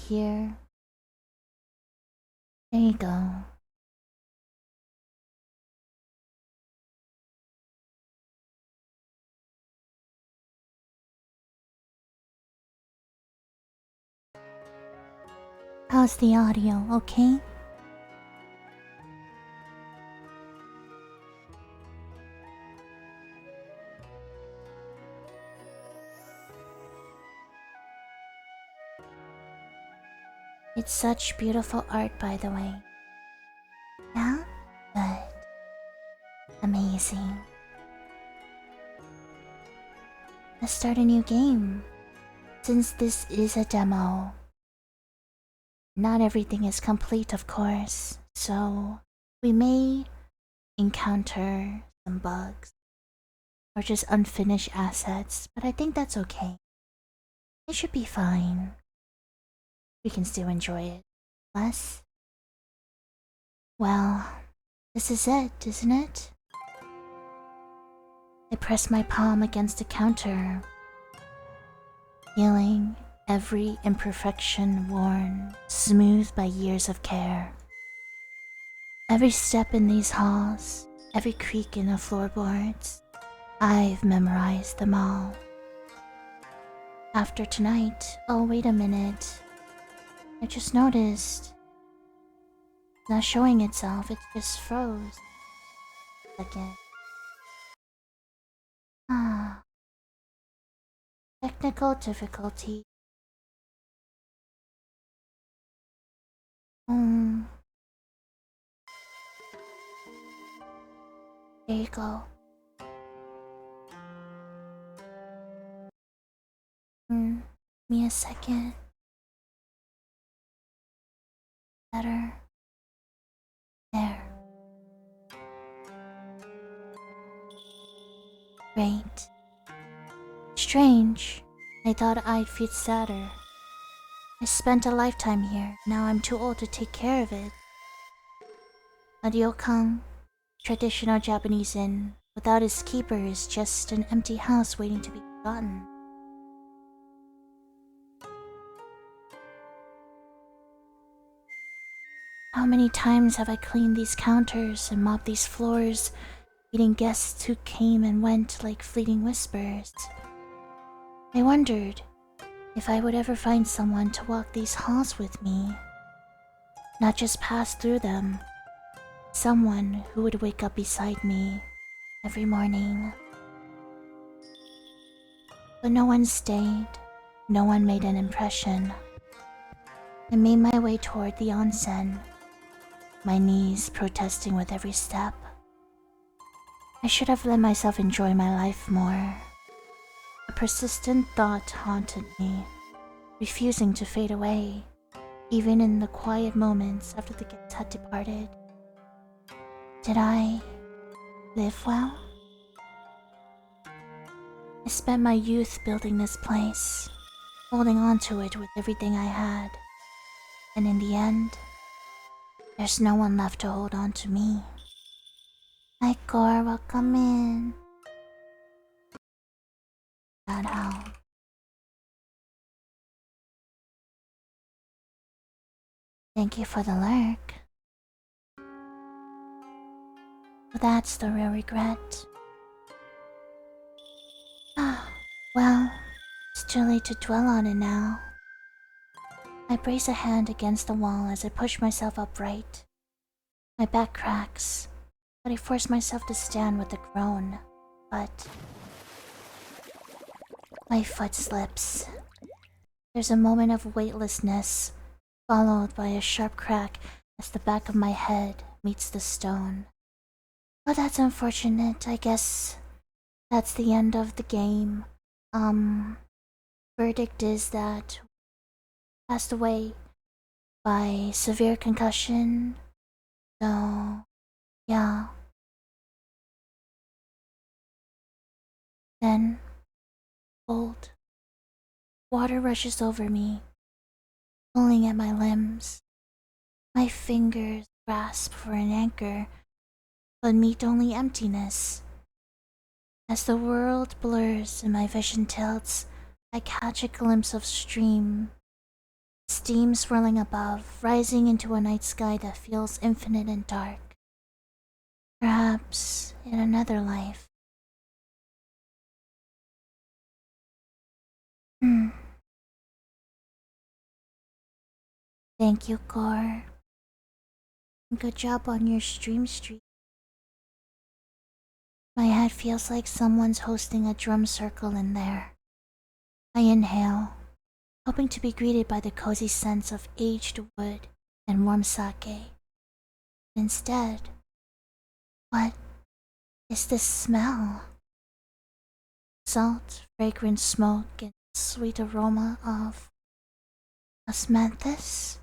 here. There you go. How's the audio? Okay? It's such beautiful art, by the way. Yeah? Good. Amazing. Let's start a new game. Since this is a demo, not everything is complete, of course, so we may encounter some bugs or just unfinished assets, but I think that's okay. It should be fine. We can still enjoy it. Plus, well, this is it, isn't it? I press my palm against the counter, feeling every imperfection worn smooth by years of care. Every step in these halls, every creak in the floorboards, I've memorized them all. After tonight, oh wait a minute, I just noticed. It's not showing itself, it just froze. Again. Ah. Technical difficulty. There you go. Give me a second. Better. There. Great. Strange. I thought I'd feel sadder. I spent a lifetime here. Now I'm too old to take care of it. A ryokan, traditional Japanese inn, without its keeper is just an empty house waiting to be forgotten. How many times have I cleaned these counters and mopped these floors, greeting guests who came and went like fleeting whispers? I wondered if I would ever find someone to walk these halls with me, not just pass through them. Someone who would wake up beside me every morning. But no one stayed, no one made an impression. I made my way toward the onsen, my knees protesting with every step. I should have let myself enjoy my life more. A persistent thought haunted me, refusing to fade away, even in the quiet moments after the guests had departed. Did I live well? I spent my youth building this place, holding on to it with everything I had, and in the end, there's no one left to hold on to me. Hi, Cor, welcome in. That how? Thank you for the lurk. But that's the real regret. Ah, well, it's too late to dwell on it now. I brace a hand against the wall as I push myself upright. My back cracks, but I force myself to stand with a groan. But my foot slips. There's a moment of weightlessness, followed by a sharp crack as the back of my head meets the stone. Well, that's unfortunate. I guess that's the end of the game. Verdict is that passed away by severe concussion. So, yeah. Then, cold water rushes over me, pulling at my limbs. My fingers grasp for an anchor, but meet only emptiness. As the world blurs and my vision tilts, I catch a glimpse of stream Steam swirling above, rising into a night sky that feels infinite and dark. Perhaps in another life. Hmm. Thank you, Gore. Good job on your stream. My head feels like someone's hosting a drum circle in there. I inhale, hoping to be greeted by the cozy scents of aged wood and warm sake. Instead, what is this smell? Salt, fragrant smoke, and sweet aroma of osmanthus?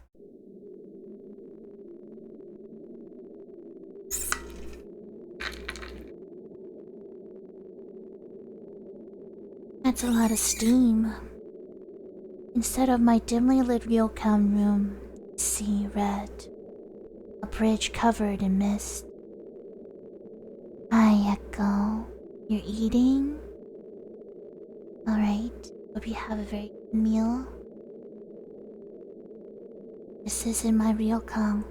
That's a lot of steam. Instead of my dimly lit ryokan room, see red. A bridge covered in mist. Hi, Echo. You're eating? Alright, hope you have a very good meal. This isn't my ryokan.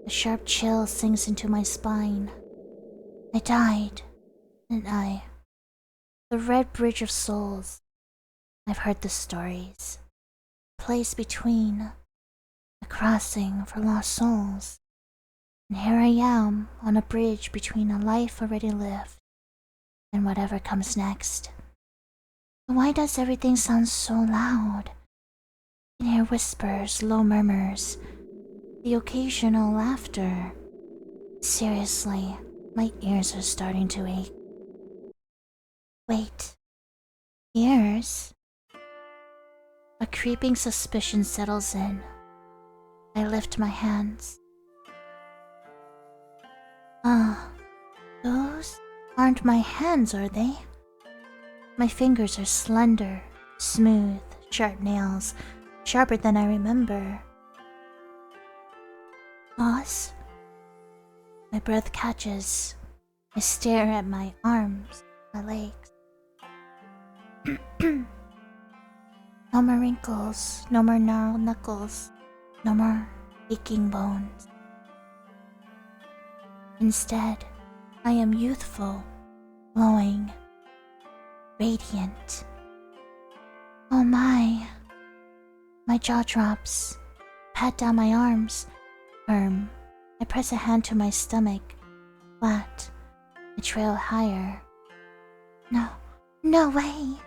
A sharp chill sinks into my spine. I died, didn't I? The Red Bridge of Souls. I've heard the stories. Place between, a crossing for lost souls. And here I am on a bridge between a life already lived and whatever comes next. But why does everything sound so loud? I can hear whispers, low murmurs, the occasional laughter. Seriously, my ears are starting to ache. Wait, ears? A creeping suspicion settles in. I lift my hands. Those aren't my hands, are they? My fingers are slender, smooth, sharp nails, sharper than I remember. Boss? My breath catches. I stare at my arms, my legs. No more wrinkles, no more gnarled knuckles, no more aching bones. Instead, I am youthful, glowing, radiant. Oh my. My jaw drops. Pat down my arms. Firm. I press a hand to my stomach. Flat. I trail higher. No way.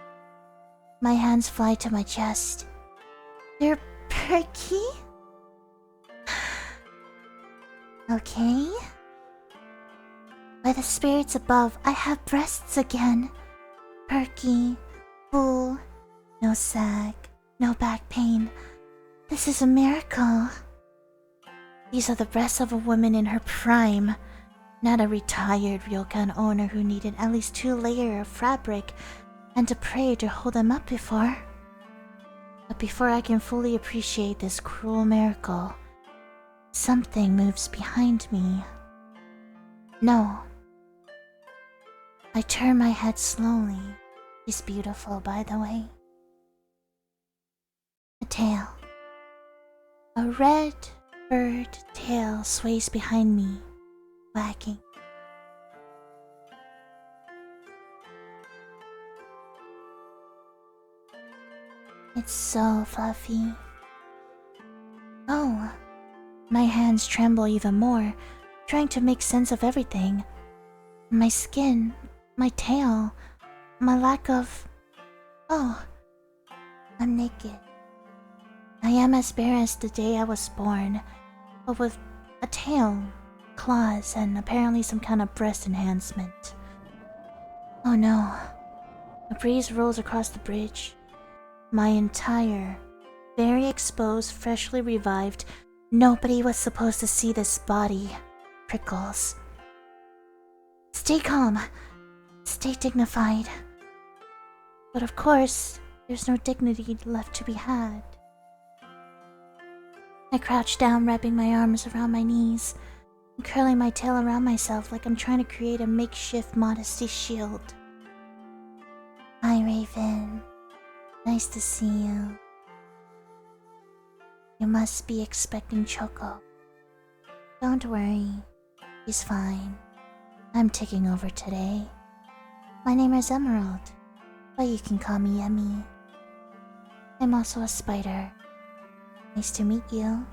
My hands fly to my chest. They're perky? Okay. By the spirits above, I have breasts again. Perky, full, no sag, no back pain. This is a miracle. These are the breasts of a woman in her prime, not a retired ryokan owner who needed at least 2 layers of fabric and a prayer to hold them up before. But before I can fully appreciate this cruel miracle, something moves behind me. No. I turn my head slowly. She's beautiful, by the way. A tail. A red bird tail sways behind me, wagging. It's so fluffy. Oh, my hands tremble even more, trying to make sense of everything. My skin, my tail, my lack of... Oh, I'm naked. I am as bare as the day I was born, but with a tail, claws, and apparently some kind of breast enhancement. Oh no. A breeze rolls across the bridge. My entire, very exposed, freshly revived, nobody was supposed to see this body, prickles. Stay calm. Stay dignified. But of course, there's no dignity left to be had. I crouch down, wrapping my arms around my knees, and curling my tail around myself like I'm trying to create a makeshift modesty shield. Hi, Raven. Nice to see you. You must be expecting Choco. Don't worry, he's fine. I'm taking over today. My name is Emerald, but you can call me Emmy. I'm also a spider. Nice to meet you.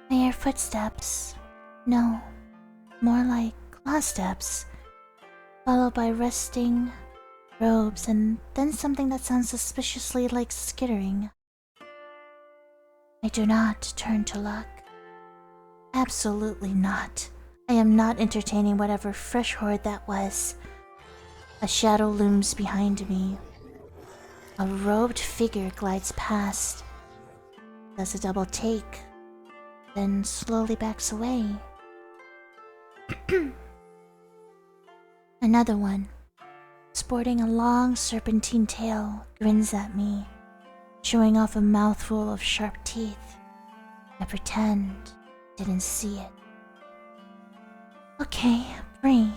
I hear footsteps. No, more like claw steps, followed by resting robes and then something that sounds suspiciously like skittering. I do not turn to look. Absolutely not. I am not entertaining whatever fresh horde that was. A shadow looms behind me. A robed figure glides past, does a double take, then slowly backs away. Another one, sporting a long serpentine tail, grins at me, showing off a mouthful of sharp teeth. I pretend didn't see it. Okay, breathe.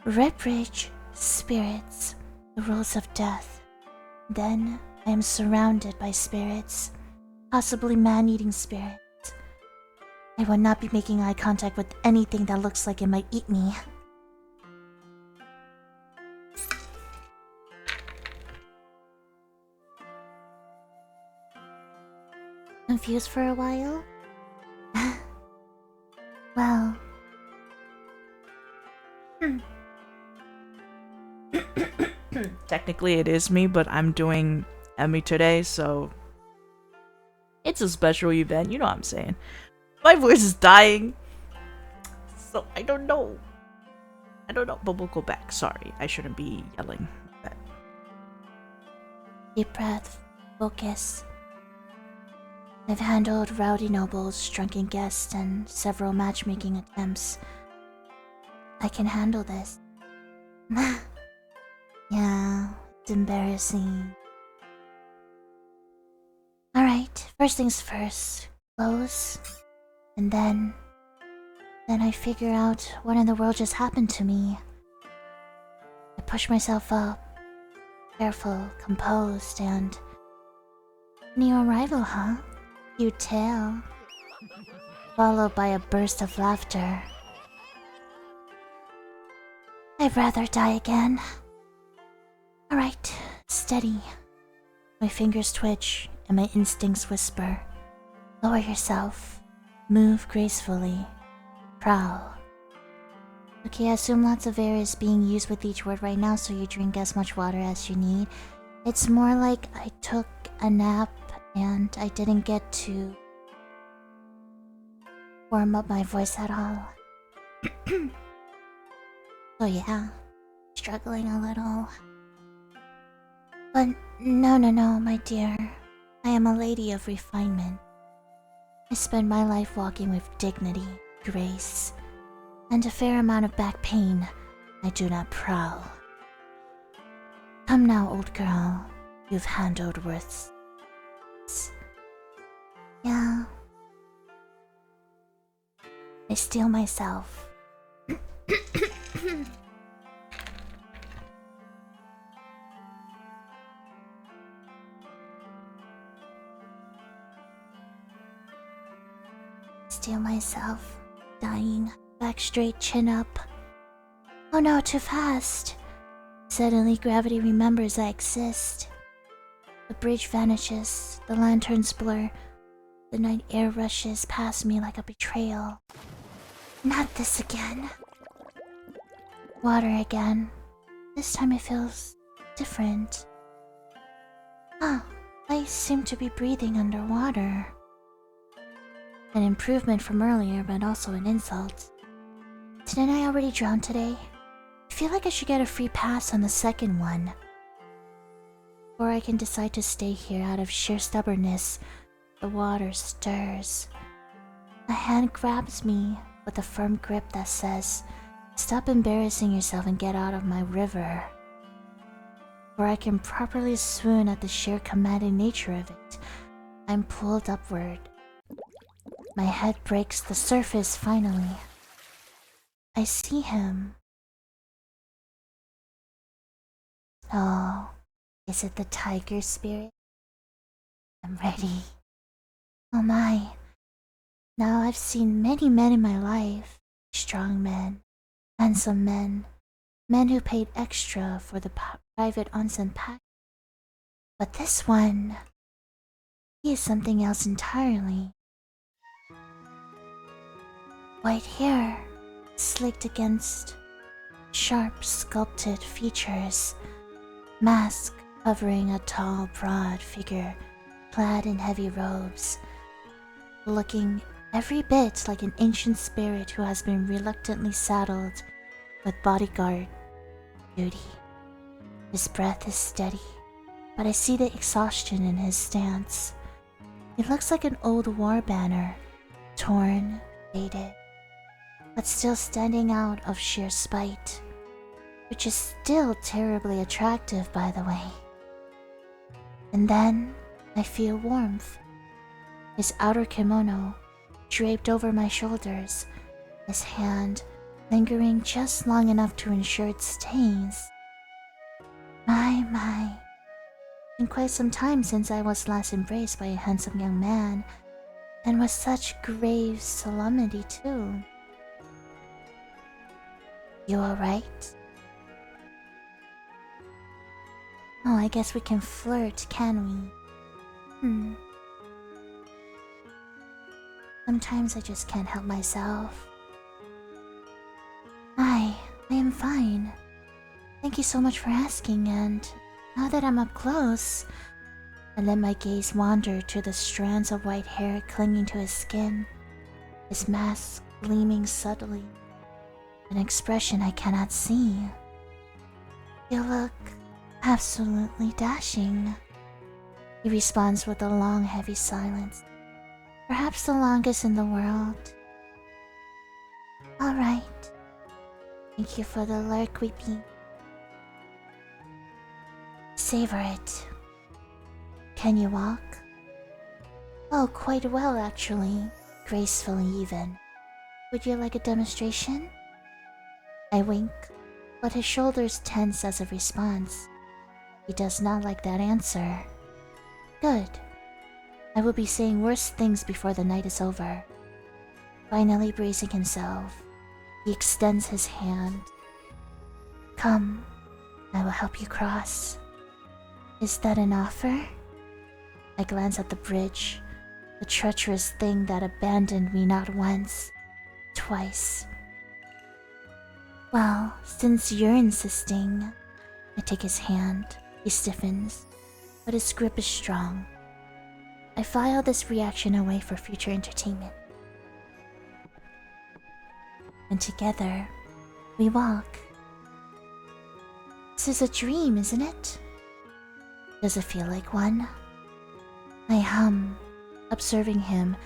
Red Bridge, spirits, the rules of death. Then I am surrounded by spirits, possibly man-eating spirits. I will not be making eye contact with anything that looks like it might eat me. Confused for a while? Well... Technically it is me, but I'm doing Emmy today, so... It's a special event, you know what I'm saying. My voice is dying, so I don't know. But we'll go back. Sorry, I shouldn't be yelling like that. Deep breath, focus. I've handled rowdy nobles, drunken guests, and several matchmaking attempts. I can handle this. Yeah, it's embarrassing. Alright, first things first. Close. And then I figure out what in the world just happened to me. I push myself up, careful, composed, and... New arrival, huh? Cute tale. Followed by a burst of laughter. I'd rather die again. Alright, steady. My fingers twitch and my instincts whisper. Lower yourself. Move gracefully. Prowl. Okay, I assume lots of air is being used with each word right now, so you drink as much water as you need. It's more like I took a nap and I didn't get to warm up my voice at all. So yeah, struggling a little. But no, my dear. I am a lady of refinement. I spend my life walking with dignity, grace, and a fair amount of back pain. I do not prowl. Come now, old girl. You've handled worse. Yeah. I steel myself. Steel myself, dying, back straight, chin up. Oh no, too fast. Suddenly gravity remembers I exist. The bridge vanishes, the lanterns blur, the night air rushes past me like a betrayal. Not this again. Water again. This time it feels different. Ah, I seem to be breathing underwater. An improvement from earlier, but also an insult. Didn't I already drown today? I feel like I should get a free pass on the second one. Or I can decide to stay here out of sheer stubbornness. The water stirs. A hand grabs me with a firm grip that says, "Stop embarrassing yourself and get out of my river." Or I can properly swoon at the sheer commanding nature of it. I'm pulled upward. My head breaks the surface finally. I see him. Oh, Is it the tiger spirit? I'm ready. Oh my. Now I've seen many men in my life. Strong men, handsome men, men who paid extra for the private onsen pack. But this one, he is something else entirely. White hair, slicked against sharp sculpted features, mask covering a tall, broad figure clad in heavy robes, looking every bit like an ancient spirit who has been reluctantly saddled with bodyguard duty. His breath is steady, but I see the exhaustion in his stance. He looks like an old war banner, torn, faded, but still standing out of sheer spite, which is still terribly attractive, by the way. And then I feel warmth. His outer kimono draped over my shoulders, his hand lingering just long enough to ensure it stays. My. It's been quite some time since I was last embraced by a handsome young man, and with such grave solemnity too. You alright? Oh, I guess we can flirt, can we? Sometimes I just can't help myself. I am fine. Thank you so much for asking, and now that I'm up close, I let my gaze wander to the strands of white hair clinging to his skin, his mask gleaming subtly, an expression I cannot see. You look absolutely dashing, he responds with a long, heavy silence, perhaps the longest in the world. Alright. Thank you for the lurk, Weepy. Savor it. Can you walk? Oh, quite well, actually. Gracefully, even. Would you like a demonstration? I wink, but his shoulders tense as a response. He does not like that answer. Good. I will be saying worse things before the night is over. Finally bracing himself, he extends his hand. Come, I will help you cross. Is that an offer? I glance at the bridge, the treacherous thing that abandoned me not once, twice. Well, since you're insisting, I take his hand. He stiffens, but his grip is strong. I file this reaction away for future entertainment. And together, we walk. This is a dream, isn't it? Does it feel like one? I hum, observing him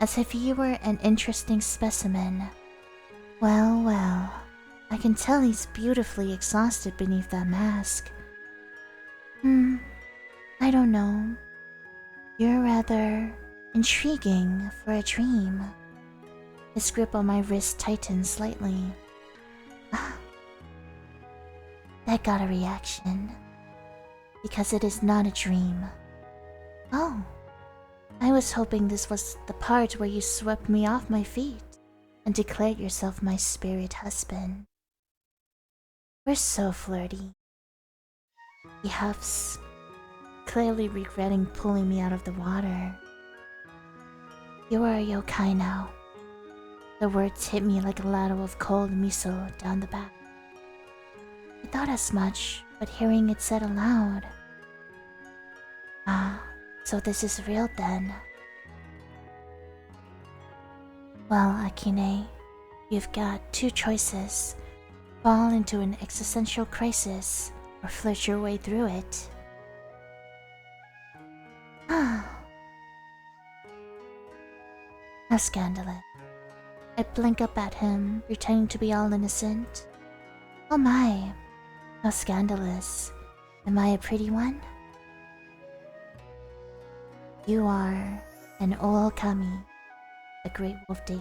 as if he were an interesting specimen. Well, I can tell he's beautifully exhausted beneath that mask. I don't know. You're rather intriguing for a dream. His grip on my wrist tightens slightly. That got a reaction. Because it is not a dream. Oh, I was hoping this was the part where you swept me off my feet and declared yourself my spirit husband. We're so flirty. He huffs, clearly regretting pulling me out of the water. You are a yokai now. The words hit me like a ladle of cold miso down the back. I thought as much, but hearing it said aloud. So this is real then. Well, Akine, you've got two choices. Fall into an existential crisis, or flirt your way through it. How scandalous. I blink up at him, pretending to be all innocent. Oh my, how scandalous. Am I a pretty one? You are an Okami, a great wolf date.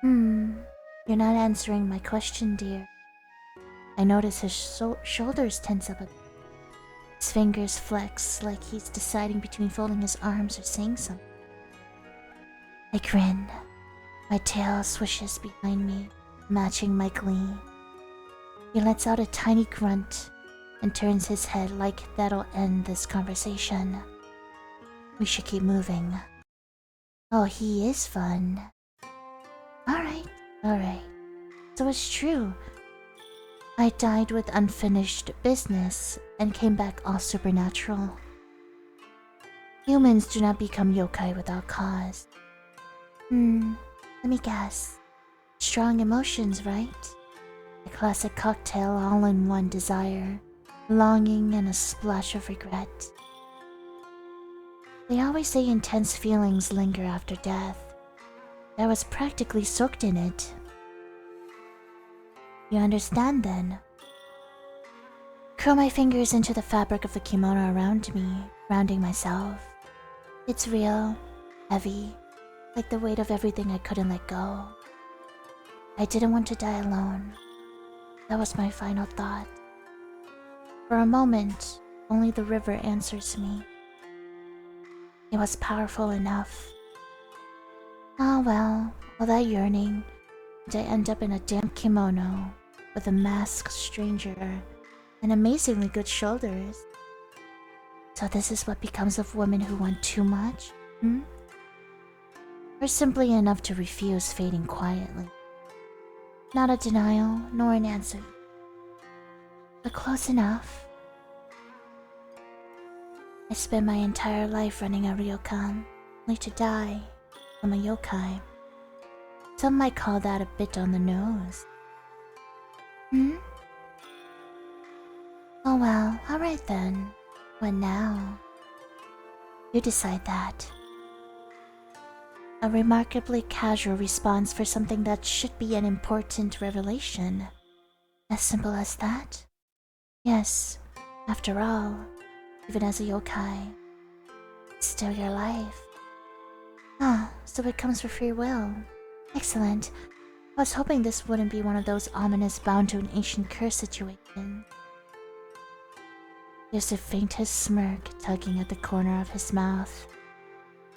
You're not answering my question, dear. I notice his shoulders tense up a bit. His fingers flex like he's deciding between folding his arms or saying something. I grin. My tail swishes behind me, matching my glee. He lets out a tiny grunt and turns his head like that'll end this conversation. We should keep moving. Oh, he is fun. Alright. So it's true. I died with unfinished business and came back all supernatural. Humans do not become yokai without cause. Let me guess. Strong emotions, right? A classic cocktail all in one: desire, longing, and a splash of regret. They always say intense feelings linger after death. I was practically soaked in it. You understand then? Curl my fingers into the fabric of the kimono around me, grounding myself. It's real, heavy, like the weight of everything I couldn't let go. I didn't want to die alone. That was my final thought. For a moment, only the river answers me. It was powerful enough. Ah well, all that yearning, and I end up in a damp kimono with a masked stranger and amazingly good shoulders. So this is what becomes of women who want too much, Or simply enough to refuse fading quietly. Not a denial, nor an answer, but close enough. I spent my entire life running a ryokan, only to die from a yokai. Some might call that a bit on the nose. Oh well, alright then. What now? You decide that. A remarkably casual response for something that should be an important revelation. As simple as that? Yes, after all, even as a yokai, it's still your life. Ah, so it comes for free will. Excellent. I was hoping this wouldn't be one of those ominous bound to an ancient curse situations. There's the faintest smirk tugging at the corner of his mouth.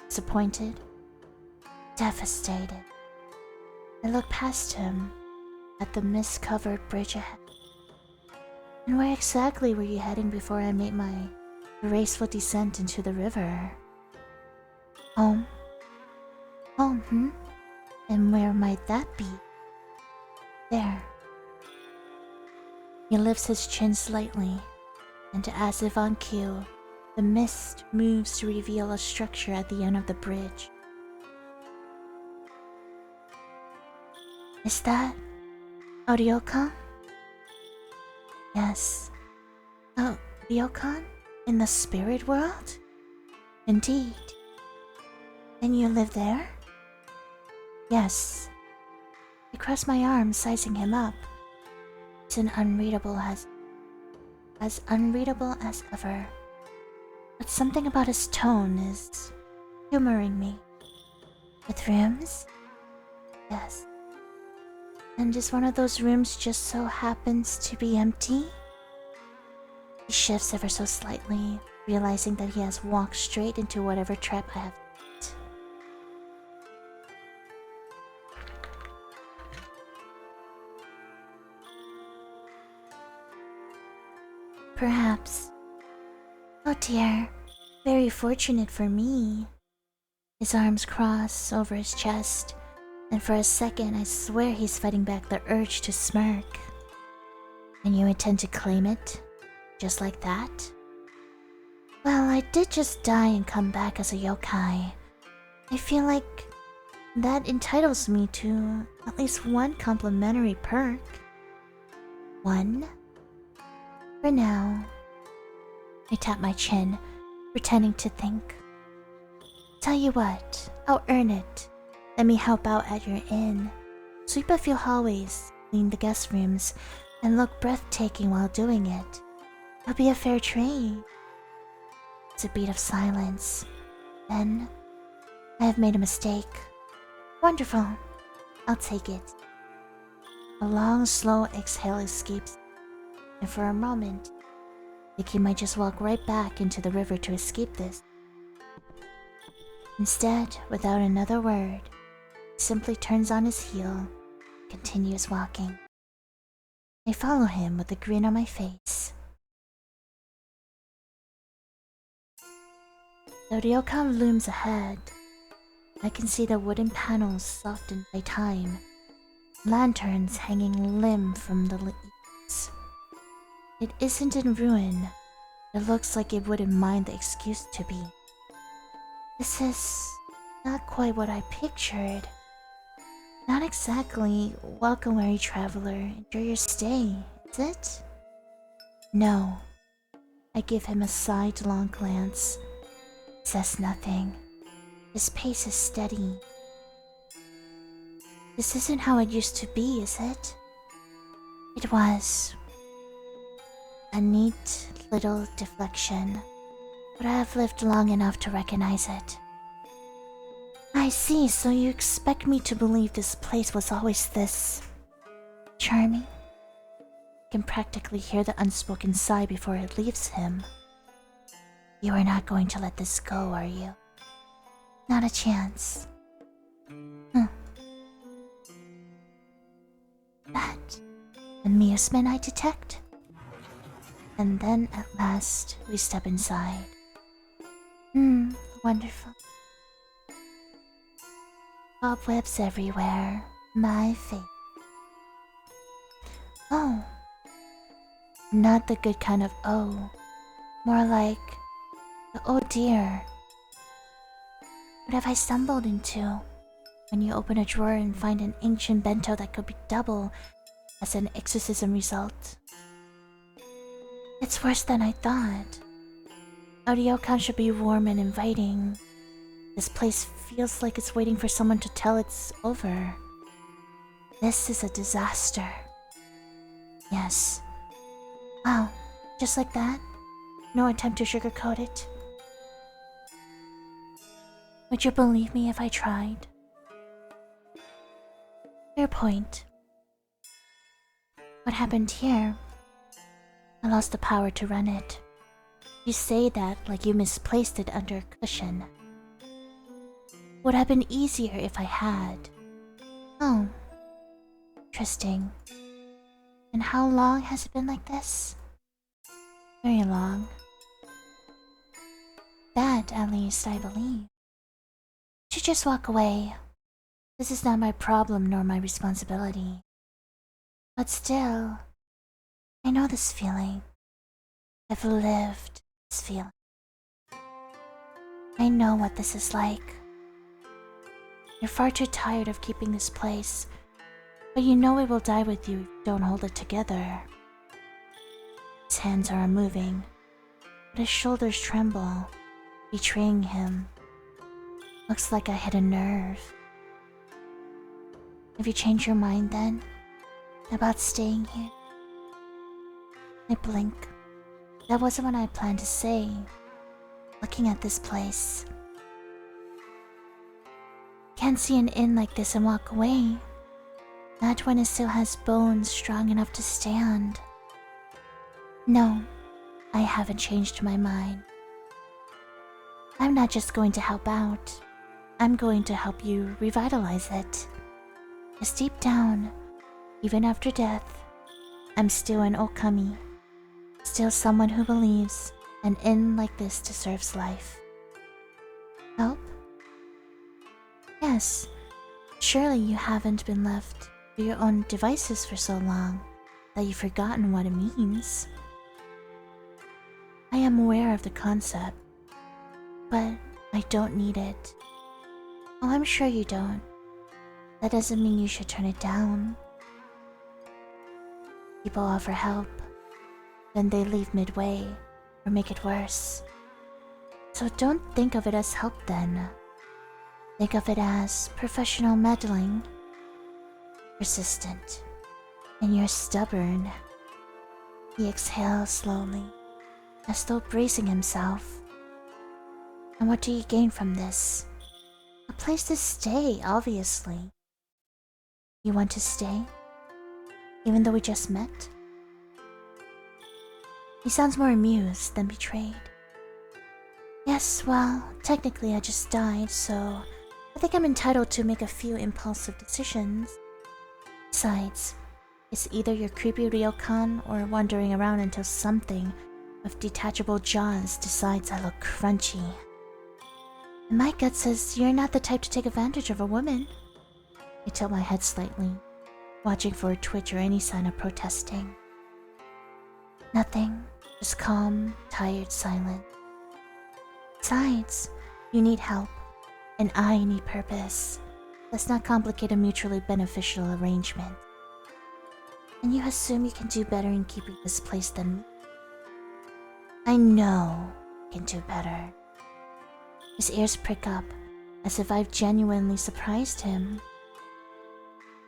Disappointed? Devastated. I look past him, at the mist-covered bridge ahead. And where exactly were you heading before I made my graceful descent into the river? Home? Home, And where might that be? There. He lifts his chin slightly, and as if on cue, the mist moves to reveal a structure at the end of the bridge. Is that a ryokan? Yes. A ryokan? In the spirit world? Indeed. And you live there? Yes. I cross my arms, sizing him up. It's as unreadable as ever. But something about his tone is humoring me. With rooms? Yes. And is one of those rooms just so happens to be empty? He shifts ever so slightly, realizing that he has walked straight into whatever trap I have set. Perhaps. Oh dear, very fortunate for me. His arms cross over his chest, and for a second I swear he's fighting back the urge to smirk. And you intend to claim it? Just like that? Well, I did just die and come back as a yokai. I feel like that entitles me to at least one complimentary perk. One? For now. I tap my chin, pretending to think. Tell you what, I'll earn it. Let me help out at your inn. Sweep a few hallways, clean the guest rooms, and look breathtaking while doing it. It'll be a fair trade. It's a beat of silence. Then, I have made a mistake. Wonderful. I'll take it. A long, slow exhale escapes, and for a moment, think he might just walk right back into the river to escape this. Instead, without another word, he simply turns on his heel and continues walking. I follow him with a grin on my face. Though the Okami looms ahead, I can see the wooden panels softened by time, lanterns hanging limp from the leaves. It isn't in ruin. It looks like it wouldn't mind the excuse to be. This is not quite what I pictured. Not exactly welcome weary traveler, enjoy your stay, is it? No. I give him a sidelong glance. Says nothing. His pace is steady. This isn't how it used to be, is it? It was. A neat little deflection, but I have lived long enough to recognize it. I see, so you expect me to believe this place was always this charming? I can practically hear the unspoken sigh before it leaves him. You are not going to let this go, are you? Not a chance. That amusement I detect. And then at last we step inside. Wonderful. Cobwebs everywhere. My fate. Oh. Not the good kind of oh. More like the oh dear. What have I stumbled into? When you open a drawer and find an ancient bento that could be double as an exorcism result. It's worse than I thought. Ryokan should be warm and inviting. This place feels like it's waiting for someone to tell it's over. This is a disaster. Yes. Wow, just like that? No attempt to sugarcoat it? Would you believe me if I tried? Fair point. What happened here? I lost the power to run it. You say that like you misplaced it under a cushion. Would have been easier if I had. Oh. Interesting. And how long has it been like this? Very long. That, at least, I believe. I should just walk away. This is not my problem nor my responsibility. But still, I know this feeling. I've lived this feeling. I know what this is like. You're far too tired of keeping this place, but you know it will die with you if you don't hold it together. His hands are unmoving, but his shoulders tremble, betraying him. Looks like I hit a nerve. Have you changed your mind then? About staying here? I blink. That wasn't what I planned to say. Looking at this place. Can't see an inn like this and walk away. Not when it still has bones strong enough to stand. No, I haven't changed my mind. I'm not just going to help out. I'm going to help you revitalize it. Because deep down, even after death, I'm still an Okami. Still someone who believes an inn like this deserves life. Help? Yes. Surely you haven't been left to your own devices for so long that you've forgotten what it means. I am aware of the concept, but I don't need it. Oh, I'm sure you don't. That doesn't mean you should turn it down. People offer help, then they leave midway or make it worse. So don't think of it as help then. Think of it as professional meddling. Persistent. And you're stubborn. He exhales slowly, as though bracing himself. And what do you gain from this? A place to stay, obviously. You want to stay? Even though we just met? He sounds more amused than betrayed. Yes, well, technically I just died, so I think I'm entitled to make a few impulsive decisions. Besides, it's either your creepy ryokan or wandering around until something with detachable jaws decides I look crunchy. And my gut says you're not the type to take advantage of a woman. I tilt my head slightly, watching for a twitch or any sign of protesting. Nothing, just calm, tired silence. Besides, you need help, and I need purpose. Let's not complicate a mutually beneficial arrangement. And you assume you can do better in keeping this place than me? I know you can do better. His ears prick up, as if I've genuinely surprised him.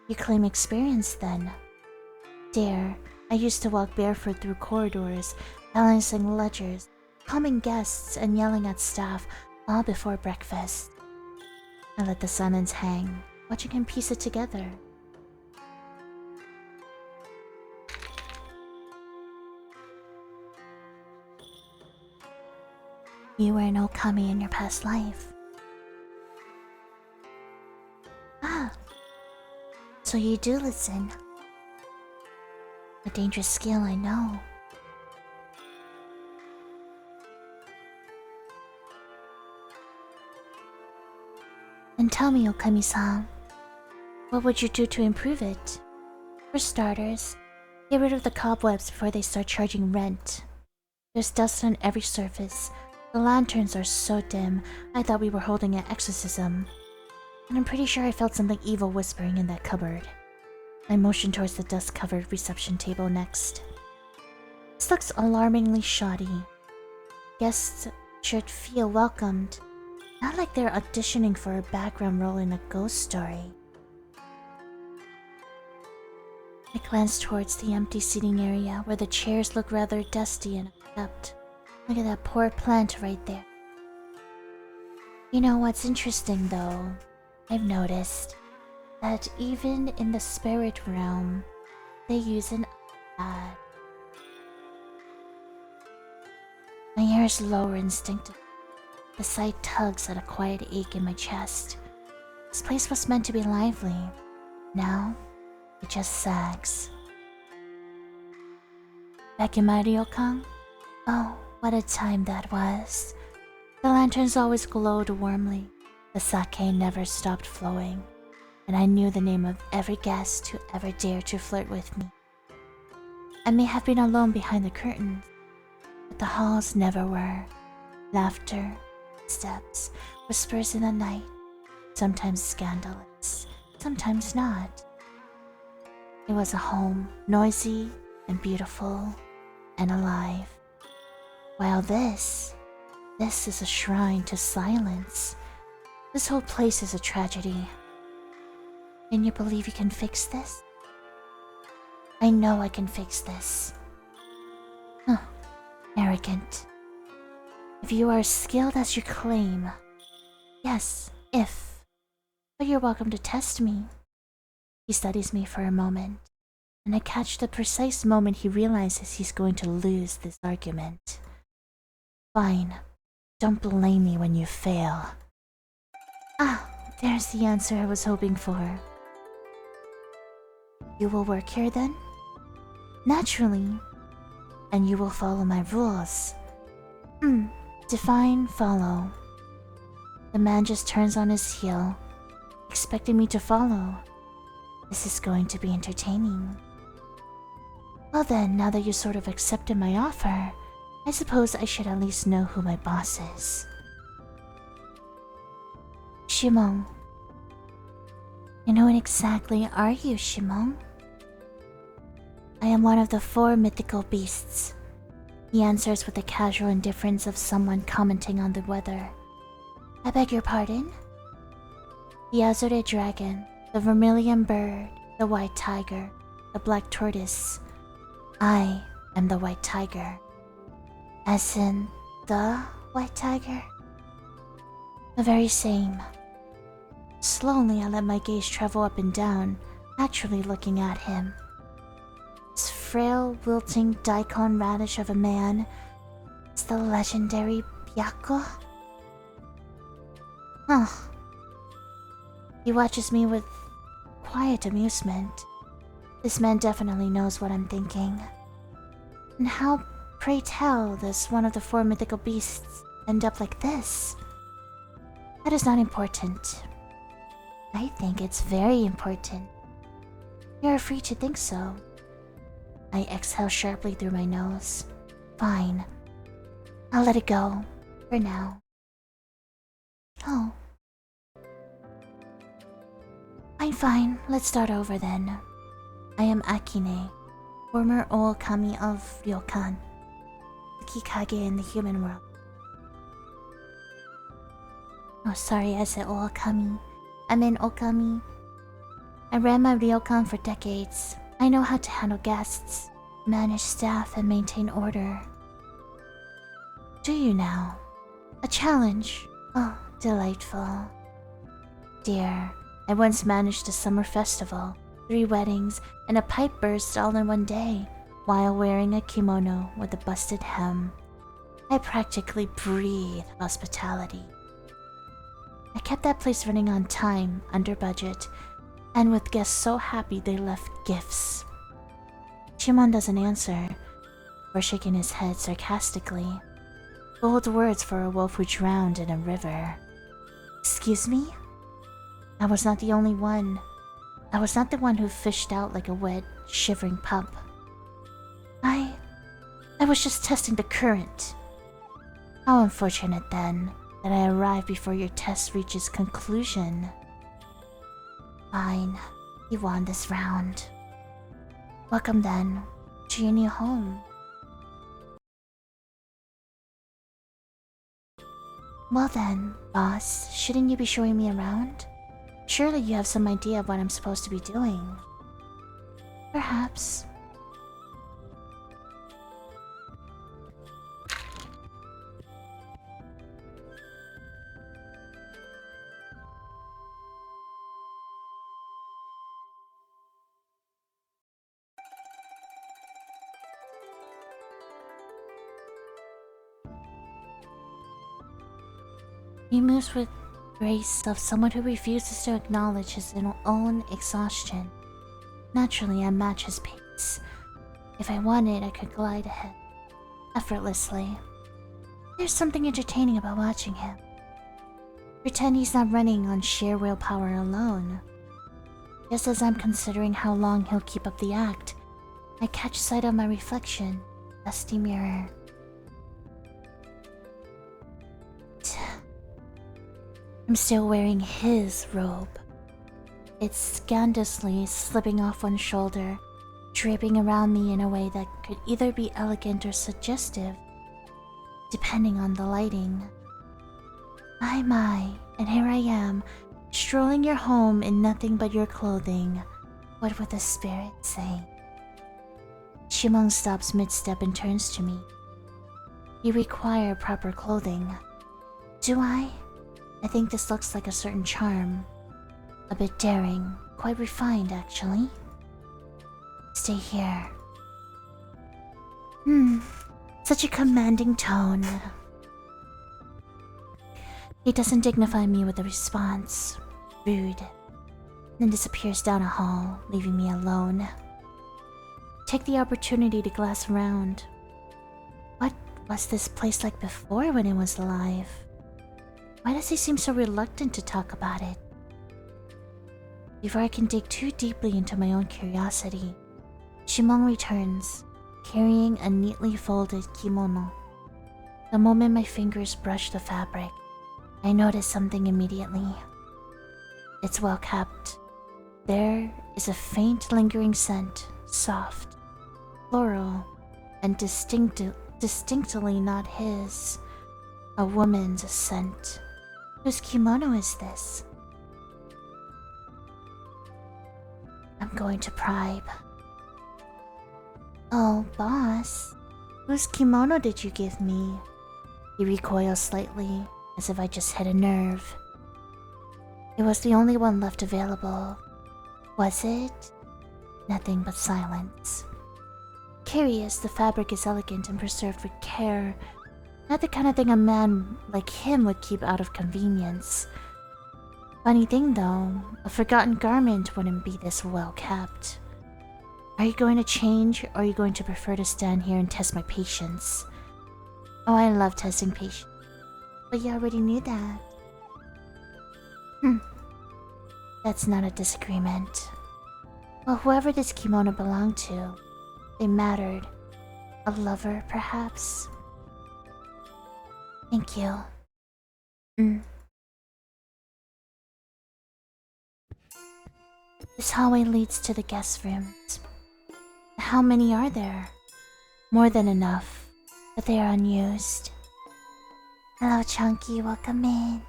You claim experience then? Dare, I used to walk barefoot through corridors, balancing ledgers, calming guests and yelling at staff, all before breakfast. I let the silence hang, watching him piece it together. You were an Okami in your past life. Ah, so you do listen. A dangerous skill, I know. And tell me, Okami-san, what would you do to improve it? For starters, get rid of the cobwebs before they start charging rent. There's dust on every surface. The lanterns are so dim, I thought we were holding an exorcism. And I'm pretty sure I felt something evil whispering in that cupboard. I motioned towards the dust-covered reception table next. This looks alarmingly shoddy. Guests should feel welcomed, not like they're auditioning for a background role in a ghost story. I glanced towards the empty seating area where the chairs look rather dusty and unkept. Look at that poor plant right there. You know what's interesting though? I've noticed that even in the spirit realm, they use an iPad. My ears lower instinctively. The sight tugs at a quiet ache in my chest. This place was meant to be lively. Now, it just sags. Back in my ryokan? Oh, what a time that was. The lanterns always glowed warmly. The sake never stopped flowing. And I knew the name of every guest who ever dared to flirt with me. I may have been alone behind the curtains, but the halls never were. Laughter, steps, whispers in the night, sometimes scandalous, sometimes not. It was a home, noisy and beautiful and alive. While this is a shrine to silence. This whole place is a tragedy. Can you believe you can fix this? I know I can fix this. Huh. Arrogant. If you are as skilled as you claim. Yes, if. But you're welcome to test me. He studies me for a moment, and I catch the precise moment he realizes he's going to lose this argument. Fine. Don't blame me when you fail. Ah, there's the answer I was hoping for. You will work here then? Naturally. And you will follow my rules. Define follow. The man just turns on his heel, expecting me to follow. This is going to be entertaining. Well then, now that you sort of accepted my offer, I suppose I should at least know who my boss is. Shimon. And who exactly are you, Shimon? I am one of the 4 mythical beasts. He answers with the casual indifference of someone commenting on the weather. I beg your pardon? The azure dragon, the vermilion bird, the white tiger, the black tortoise. I am the white tiger. As in, the white tiger? The very same. Slowly I let my gaze travel up and down, actually looking at him. His frail, wilting daikon radish of a man is the legendary Byakko? Huh. He watches me with quiet amusement. This man definitely knows what I'm thinking. And how, pray tell, does one of the four mythical beasts end up like this? That is not important. I think it's very important. You're free to think so. I exhale sharply through my nose. Fine. I'll let it go. For now. Oh. Fine. Let's start over then. I am Akine, former Okami of Ryokan, the Kikage in the human world. Oh, sorry, I said Okami. I meant Okami. I ran my ryokan for decades. I know how to handle guests, manage staff, and maintain order. Do you now? A challenge? Oh, delightful. Dear, I once managed a summer festival, 3 weddings, and a pipe burst all in one day, while wearing a kimono with a busted hem. I practically breathe hospitality. I kept that place running on time, under budget, and with guests so happy they left gifts. Shimon doesn't answer, or shaking his head sarcastically. Bold words for a wolf who drowned in a river. Excuse me? I was not the only one. I was not the one who fished out like a wet, shivering pup. I was just testing the current. How unfortunate then that I arrived before your test reaches conclusion. Fine, you won this round. Welcome then to your new home. Well then, boss, shouldn't you be showing me around? Surely you have some idea of what I'm supposed to be doing. Perhaps. He moves with grace of someone who refuses to acknowledge his own exhaustion. Naturally, I match his pace. If I wanted, I could glide ahead, effortlessly. There's something entertaining about watching him. Pretend he's not running on sheer willpower alone. Just as I'm considering how long he'll keep up the act, I catch sight of my reflection, dusty mirror. I'm still wearing his robe. It's scandalously slipping off one shoulder, draping around me in a way that could either be elegant or suggestive, depending on the lighting. My, and here I am, strolling your home in nothing but your clothing. What would the spirit say? Shimon stops mid-step and turns to me. You require proper clothing. Do I? I think this looks like a certain charm. A bit daring, quite refined actually. Stay here. Such a commanding tone. He doesn't dignify me with a response. Rude. Then disappears down a hall, leaving me alone. Take the opportunity to glance around. What was this place like before when it was alive? Why does he seem so reluctant to talk about it? Before I can dig too deeply into my own curiosity, Shimon returns, carrying a neatly folded kimono. The moment my fingers brush the fabric, I notice something immediately. It's well kept. There is a faint lingering scent, soft, floral, and distinctly not his. A woman's scent. Whose kimono is this? I'm going to probe. Oh, boss. Whose kimono did you give me? He recoils slightly, as if I just hit a nerve. It was the only one left available. Was it? Nothing but silence. Curious, the fabric is elegant and preserved with care. Not the kind of thing a man like him would keep out of convenience. Funny thing though, a forgotten garment wouldn't be this well kept. Are you going to change, or are you going to prefer to stand here and test my patience? Oh, I love testing patience. But you already knew that. That's not a disagreement. Well, whoever this kimono belonged to, they mattered. A lover, perhaps? Thank you. This hallway leads to the guest rooms. How many are there? More than enough, but they are unused. Hello, Chunky, welcome in.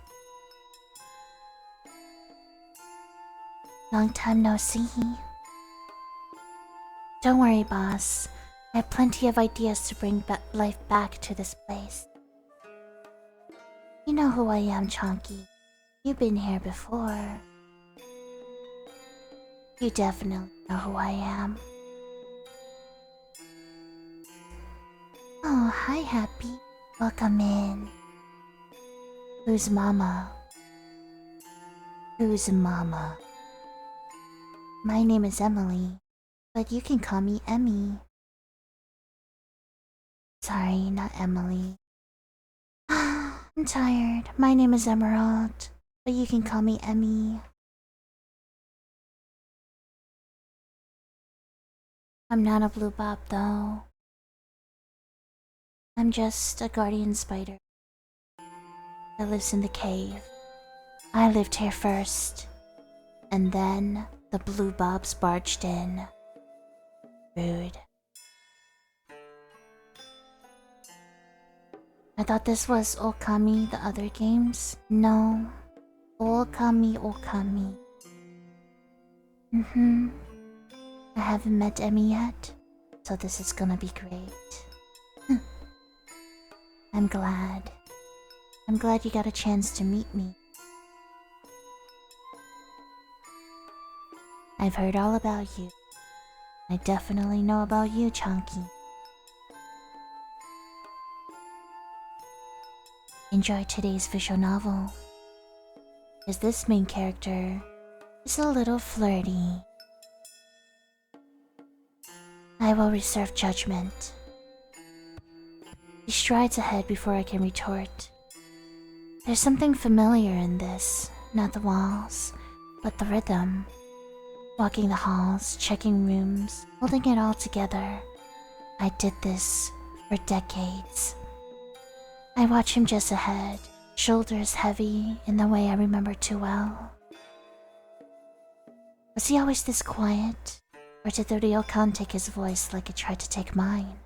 Long time no see. Don't worry, boss. I have plenty of ideas to bring life back to this place. You know who I am, Chunky. You've been here before. You definitely know who I am. Oh, hi, Happy. Welcome in. Who's Mama? Who's Mama? My name is Emily, but you can call me Emmy. Sorry, not Emily. I'm tired. My name is Emerald, but you can call me Emmy. I'm not a blue bob though. I'm just a guardian spider that lives in the cave. I lived here first, and then the blue bobs barged in. Rude. I thought this was Okami, the other games. No. Okami, Okami. I haven't met Emmy yet, so this is gonna be great. I'm glad. I'm glad you got a chance to meet me. I've heard all about you. I definitely know about you, Chunky. Enjoy today's visual novel, because this main character is a little flirty. I will reserve judgment. He strides ahead before I can retort. There's something familiar in this, not the walls, but the rhythm. Walking the halls, checking rooms, holding it all together. I did this for decades. I watch him just ahead, shoulders heavy in the way I remember too well. Was he always this quiet? Or did the ryokan take his voice like it tried to take mine?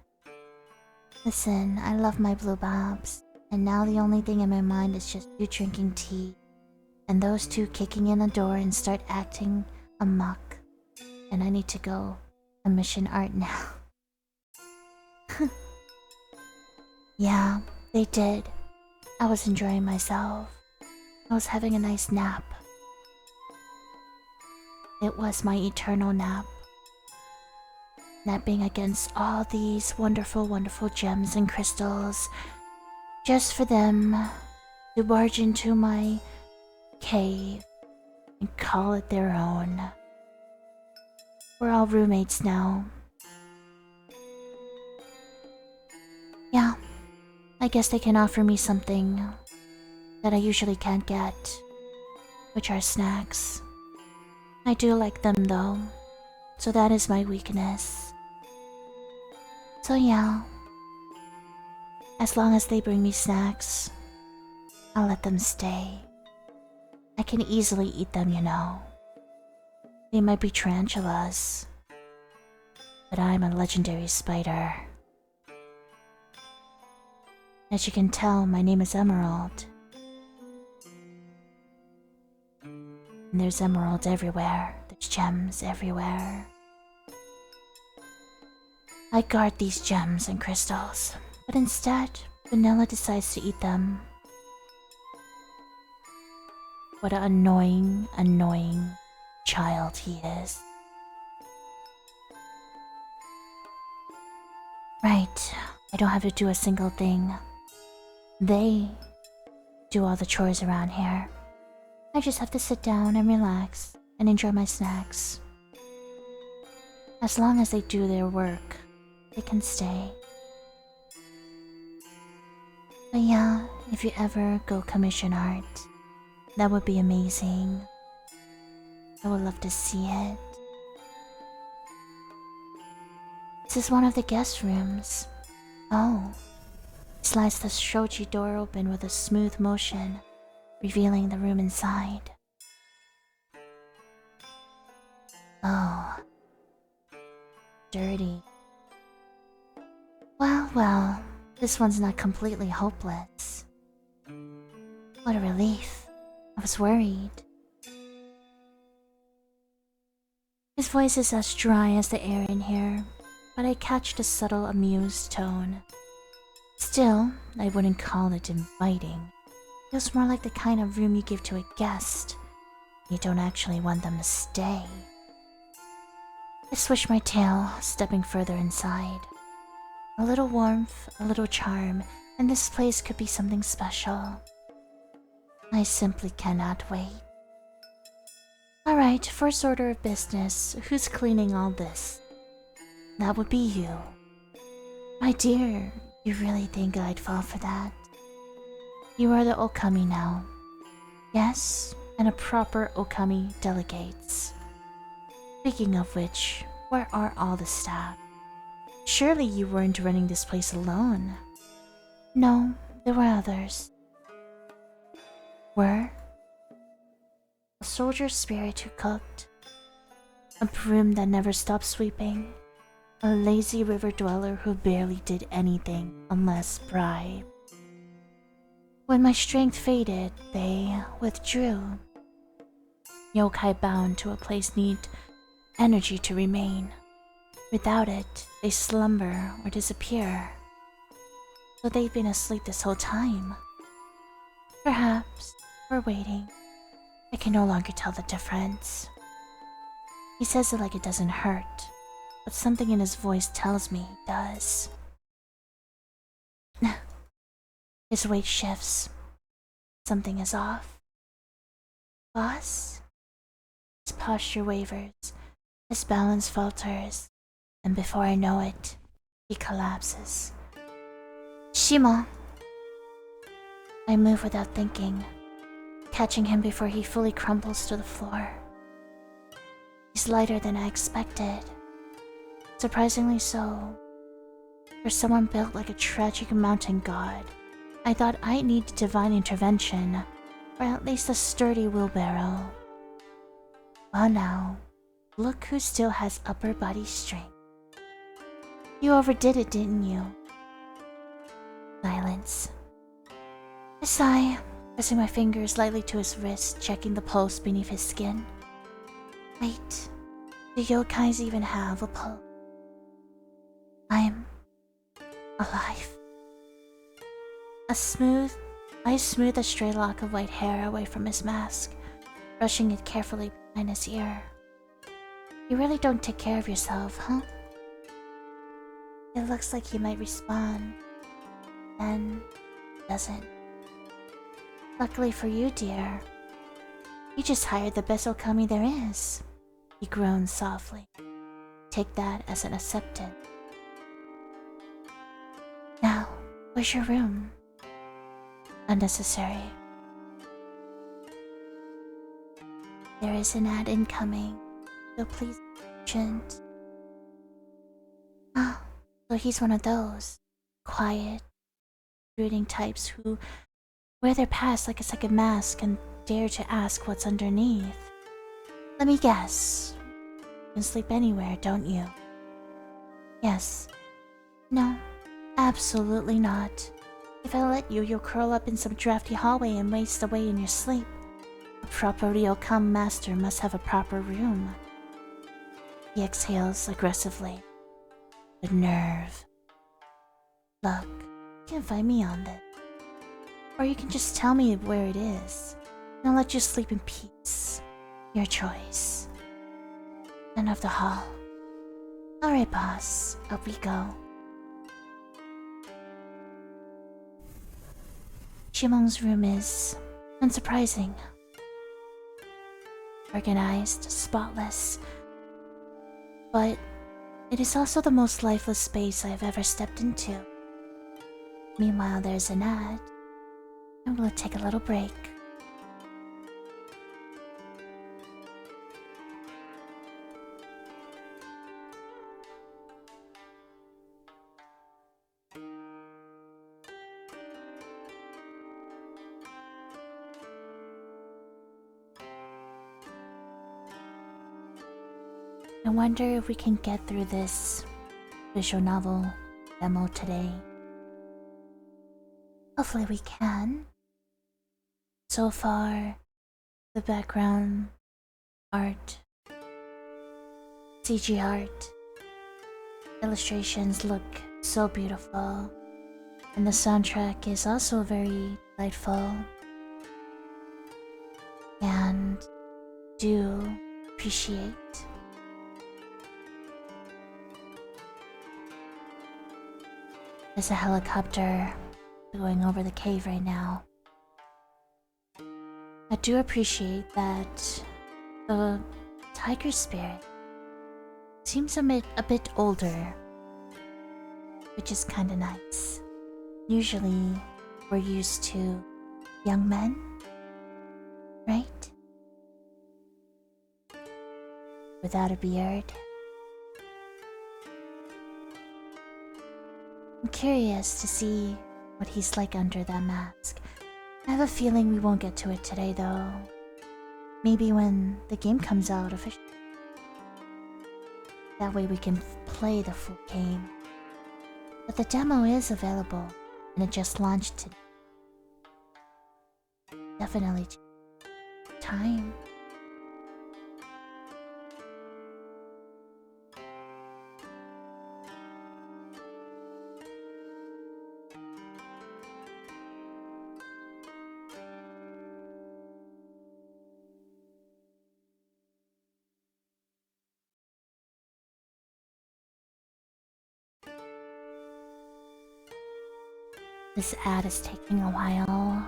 Listen, I love my blue bobs, and now the only thing in my mind is just you drinking tea, and those two kicking in the door and start acting amok. And I need to go commission art now. Yeah, they did. I was enjoying myself. I was having a nice nap. It was my eternal nap. Napping against all these wonderful, wonderful gems and crystals, just for them to barge into my cave and call it their own. We're all roommates now. Yeah, I guess they can offer me something that I usually can't get, which are snacks. I do like them though, so that is my weakness. So yeah, as long as they bring me snacks, I'll let them stay. I can easily eat them, you know. They might be tarantulas, but I'm a legendary spider. As you can tell, my name is Emerald. And there's emeralds everywhere, there's gems everywhere. I guard these gems and crystals, but instead, Vanilla decides to eat them. What an annoying, annoying child he is. don't have to do a single thing. They do all the chores around here. I just have to sit down and relax and enjoy my snacks. As long as they do their work, they can stay. But yeah, if you ever go commission art, that would be amazing. I would love to see it. This is one of the guest rooms. Oh. Slides the shoji door open with a smooth motion, revealing the room inside. Oh. Dirty. Well, this one's not completely hopeless. What a relief. I was worried. His voice is as dry as the air in here, but I catch the subtle amused tone. Still, I wouldn't call it inviting. Feels more like the kind of room you give to a guest. You don't actually want them to stay. I swish my tail, stepping further inside. A little warmth, a little charm, and this place could be something special. I simply cannot wait. Alright, first order of business. Who's cleaning all this? That would be you. My dear, you really think I'd fall for that? You are the Okami now. Yes, and a proper Okami delegates. Speaking of which, where are all the staff? Surely you weren't running this place alone. No, there were others. Were? A soldier spirit who cooked. A broom that never stopped sweeping. A lazy river dweller who barely did anything unless bribed. When my strength faded, they withdrew. Yokai bound to a place need energy to remain. Without it, they slumber or disappear. So they've been asleep this whole time. Perhaps we're waiting. I can no longer tell the difference. He says it like it doesn't hurt, but something in his voice tells me it does. His weight shifts. Something is off. Boss? His posture wavers. His balance falters. And before I know it, he collapses. Shima! I move without thinking, catching him before he fully crumbles to the floor. He's lighter than I expected. Surprisingly so. For someone built like a tragic mountain god, I thought I'd need divine intervention, or at least a sturdy wheelbarrow. Well now, look who still has upper body strength. You overdid it, didn't you? Silence. I sigh, pressing my fingers lightly to his wrist, checking the pulse beneath his skin. Wait, do yokais even have a pulse? I'm alive. I smooth a stray lock of white hair away from his mask, brushing it carefully behind his ear. You really don't take care of yourself, huh? It looks like he might respawn, then doesn't. Luckily for you, dear, you just hired the best Okami there is. He groans softly. Take that as an acceptance. Now, where's your room? Unnecessary. There is an ad incoming, so please shouldn't. Ah, so he's one of those quiet, brooding types who wear their past like a second mask and dare to ask what's underneath. Let me guess. You can sleep anywhere, don't you? Yes. No, absolutely not. If I let you, you'll curl up in some drafty hallway and waste away in your sleep. A proper Ryokam master must have a proper room. He exhales aggressively. The nerve. Look, you can find me on this. Or you can just tell me where it is, and I'll let you sleep in peace. Your choice. End of the hall. Alright, boss. Up we go. Shimong's room is unsurprising. Organized, spotless, but it is also the most lifeless space I've ever stepped into. Meanwhile, there's an ad. I'm gonna take a little break. I wonder if we can get through this visual novel demo today. Hopefully we can. So far, the background art, CG art, illustrations look so beautiful, and the soundtrack is also very delightful. And do appreciate there's a helicopter going over the cave right now. I do appreciate that the tiger spirit seems a bit older, which is kinda nice. Usually, we're used to young men, right? Without a beard. I'm curious to see what he's like under that mask. I have a feeling we won't get to it today, though. Maybe when the game comes out officially. That way we can play the full game. But the demo is available, and it just launched today. Definitely time. This ad is taking a while.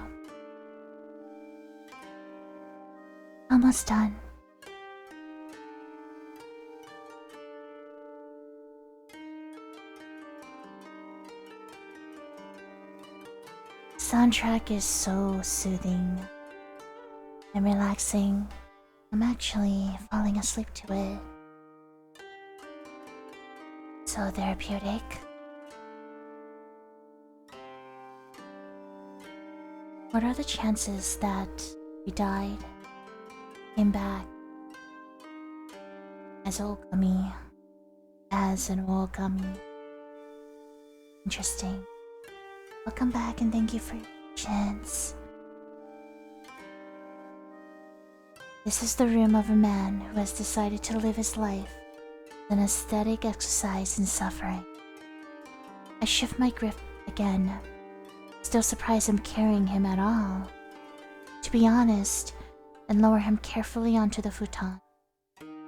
Almost done. Soundtrack is so soothing and relaxing. I'm actually falling asleep to it. So therapeutic. What are the chances that we died, came back as Okami, as an Okami? Interesting. Welcome back and thank you for your patience. This is the room of a man who has decided to live his life with an aesthetic exercise in suffering. I shift my grip again, still surprised I'm carrying him at all. To be honest, and lower him carefully onto the futon.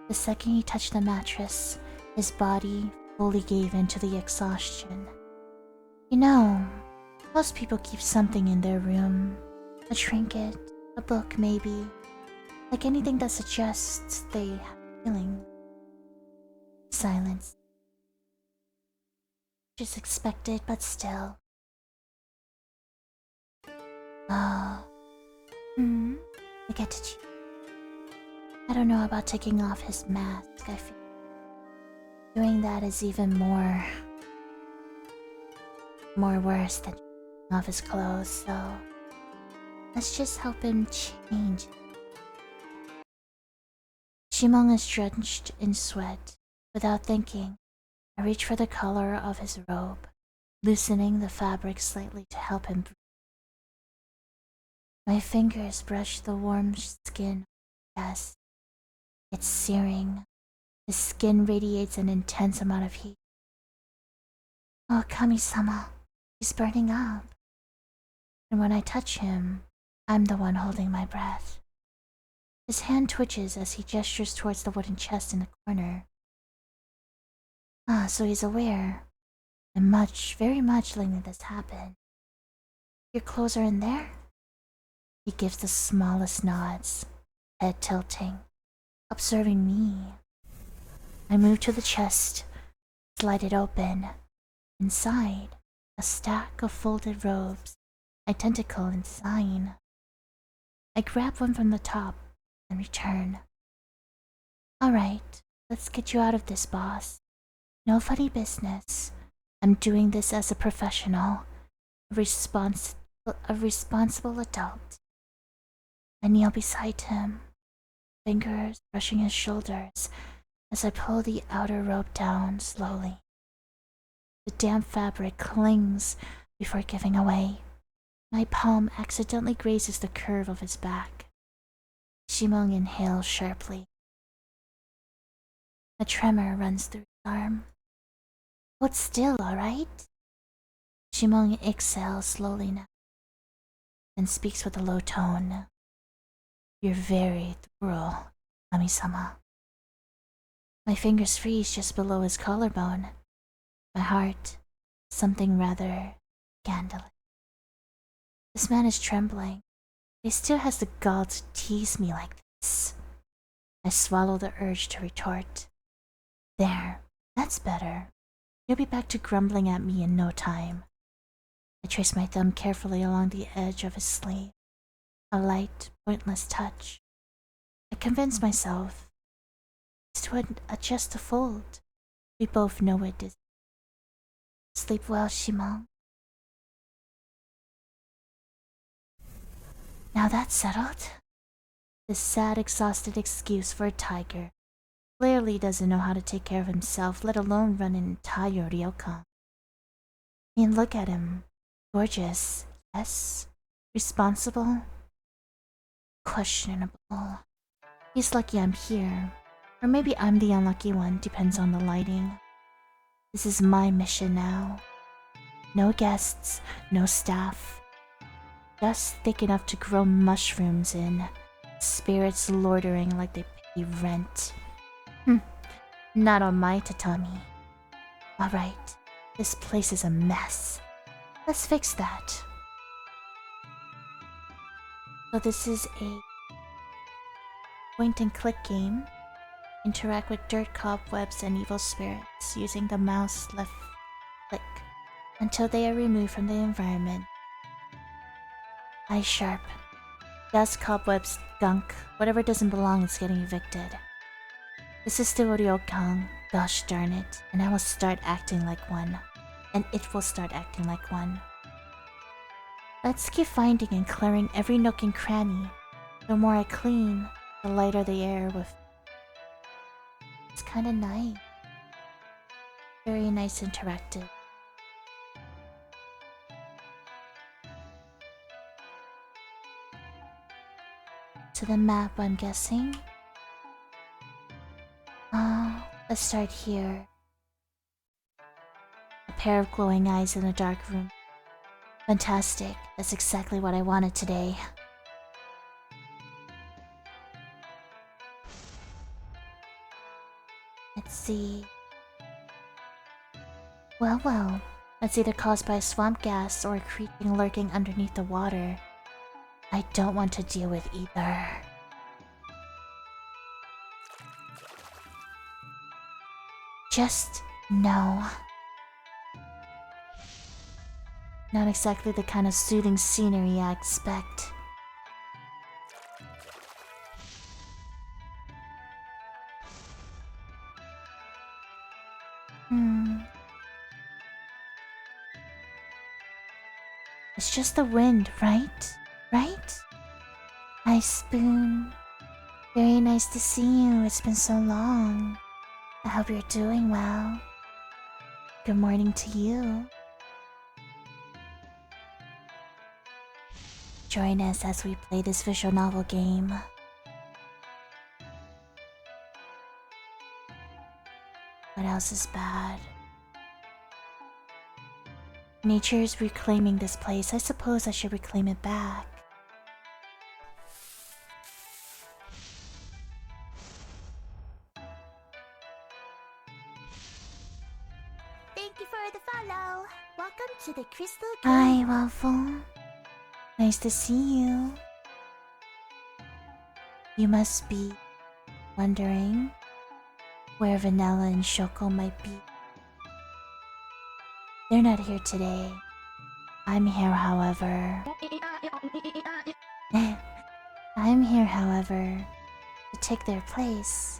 The second he touched the mattress, his body fully gave in to the exhaustion. You know, most people keep something in their room. A trinket, a book maybe. Like anything that suggests they have feeling. Silence. Just expected, but still. Oh. I get to cheat. I don't know about taking off his mask. I feel doing that is even more worse than taking off his clothes, so let's just help him change. Shimong is drenched in sweat. Without thinking, I reach for the collar of his robe, loosening the fabric slightly to help him breathe. My fingers brush the warm skin. Yes, it's searing. His skin radiates an intense amount of heat. Oh, Kami-sama, he's burning up. And when I touch him, I'm the one holding my breath. His hand twitches as he gestures towards the wooden chest in the corner. Ah, so he's aware. And very much letting this happen. Your clothes are in there? He gives the smallest nods, head tilting, observing me. I move to the chest, slide it open. Inside, a stack of folded robes, identical in design. I grab one from the top and return. Alright, let's get you out of this, boss. No funny business. I'm doing this as a professional, a responsible adult. I kneel beside him, fingers brushing his shoulders as I pull the outer robe down slowly. The damp fabric clings before giving away. My palm accidentally grazes the curve of his back. Shimong inhales sharply. A tremor runs through his arm. Hold still, alright? Shimong exhales slowly now, and speaks with a low tone. You're very thorough, Kami-sama. My fingers freeze just below his collarbone. My heart, something rather scandalous. This man is trembling. He still has the gall to tease me like this. I swallow the urge to retort. There, that's better. You'll be back to grumbling at me in no time. I trace my thumb carefully along the edge of his sleeve. A light, pointless touch. I convince myself it's to adjust the fold. We both know it is. Sleep well, Shimon. Now that's settled. This sad, exhausted excuse for a tiger clearly doesn't know how to take care of himself, let alone run an entire ryokan. I mean, look at him. Gorgeous, yes. Responsible, questionable. He's lucky I'm here. Or maybe I'm the unlucky one, depends on the lighting. This is my mission now. No guests, no staff. Just thick enough to grow mushrooms in. Spirits loitering like they pay rent. Not on my tatami. Alright, this place is a mess. Let's fix that. So this is a point and click game. Interact with dirt, cobwebs, and evil spirits using the mouse left click until they are removed from the environment. Eye sharp. Dust, cobwebs, gunk, whatever doesn't belong is getting evicted. This is the ryokan, gosh darn it, and I will start acting like one. And it will start acting like one. Let's keep finding and clearing every nook and cranny. The more I clean, the lighter the air with. It's kinda nice. Very nice interactive. To the map, I'm guessing. Let's start here. A pair of glowing eyes in a dark room. Fantastic. That's exactly what I wanted today. Let's see. Well. That's either caused by swamp gas or a creature lurking underneath the water. I don't want to deal with either. Just no. Not exactly the kind of soothing scenery I expect. It's just the wind, right? Right? Hi, Spoon. Very nice to see you. It's been so long. I hope you're doing well. Good morning to you. Join us as we play this visual novel game. What else is bad? Nature is reclaiming this place. I suppose I should reclaim it back. Thank you for the follow. Welcome to the Crystal Cave. Hi, Waffle. Nice to see you. You must be wondering where Vanilla and Shoko might be. They're not here today. I'm here, however. I'm here, however, to take their place,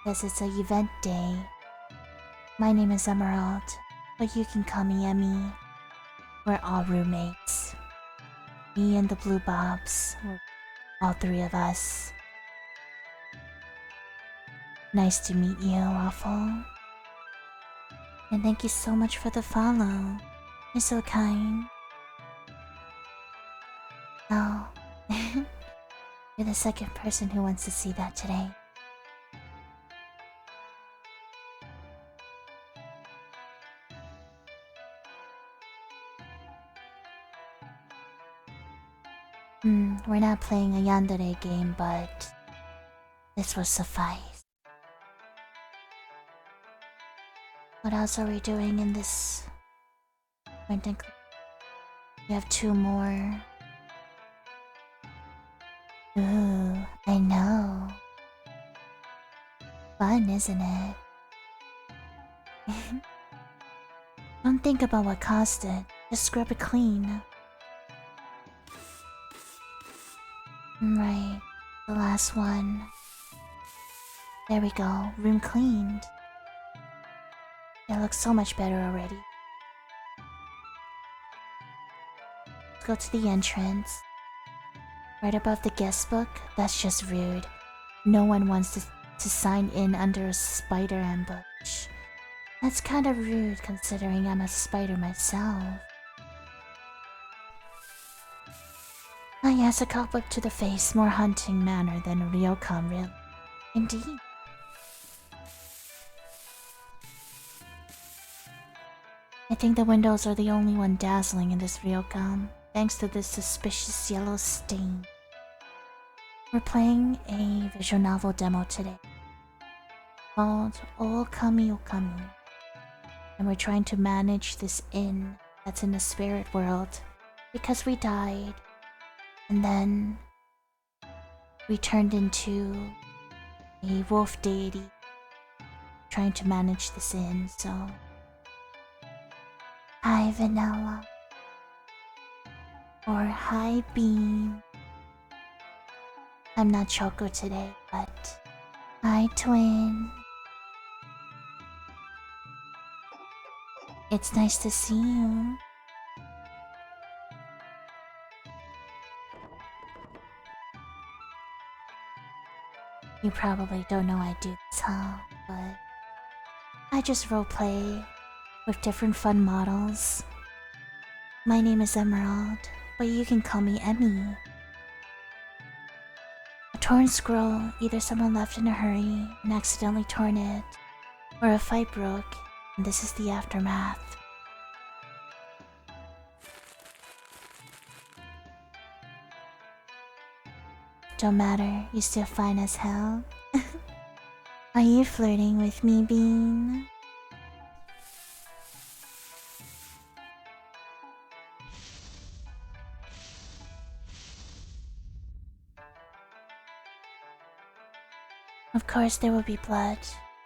as it's a event day. My name is Emerald, but you can call me Emmy. We're all roommates. Me and the Blue Bobs, we're all three of us. Nice to meet you, Waffle. And thank you so much for the follow. You're so kind. Oh, you're the second person who wants to see that today. We're not playing a yandere game, but this will suffice. What else are we doing in this? We have 2 more. Ooh, I know. Fun, isn't it? Don't think about what caused it. Just scrub it clean. Right, the last one. There we go, room cleaned. It looks so much better already. Let's go to the entrance. Right above the guest book, that's just rude. No one wants to sign in under a spider ambush. That's kinda rude considering I'm a spider myself. Ah yes, a cobweb to the face, more haunting manner than a ryokan, really. Indeed. I think the windows are the only one dazzling in this ryokan, thanks to this suspicious yellow stain. We're playing a visual novel demo today, called Okami, and we're trying to manage this inn that's in the spirit world because we died. And then we turned into a wolf deity trying to manage this inn, so... Hi, Vanilla. Or hi, Bean. I'm not Choco today, but... Hi, Twin. It's nice to see you. You probably don't know I do this, huh? But I just roleplay with different fun models. My name is Emerald, but you can call me Emmy. A torn scroll, either someone left in a hurry and accidentally torn it, or a fight broke, and this is the aftermath. Don't matter, you're still fine as hell. Are you flirting with me, Bean? Of course there will be blood,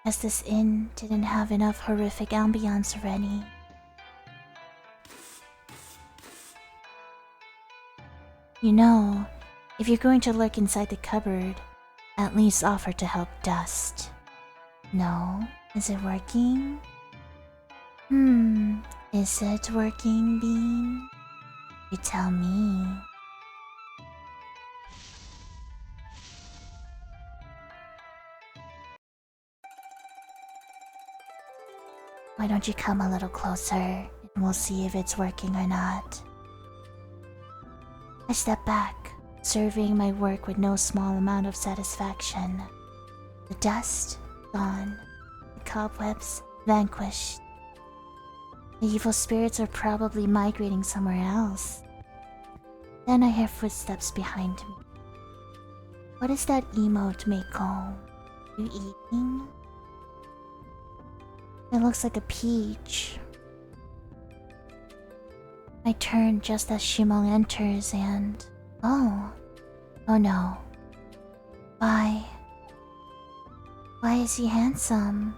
as this inn didn't have enough horrific ambiance already. You know, if you're going to lurk inside the cupboard, at least offer to help dust. No? Is it working? Is it working, Bean? You tell me. Why don't you come a little closer, and we'll see if it's working or not. I step back, surveying my work with no small amount of satisfaction. The dust, gone. The cobwebs, vanquished. The evil spirits are probably migrating somewhere else. Then I hear footsteps behind me. What is that emote, Mako? You eating? It looks like a peach. I turn just as Shimong enters and... Oh. Oh no. Why? Why is he handsome?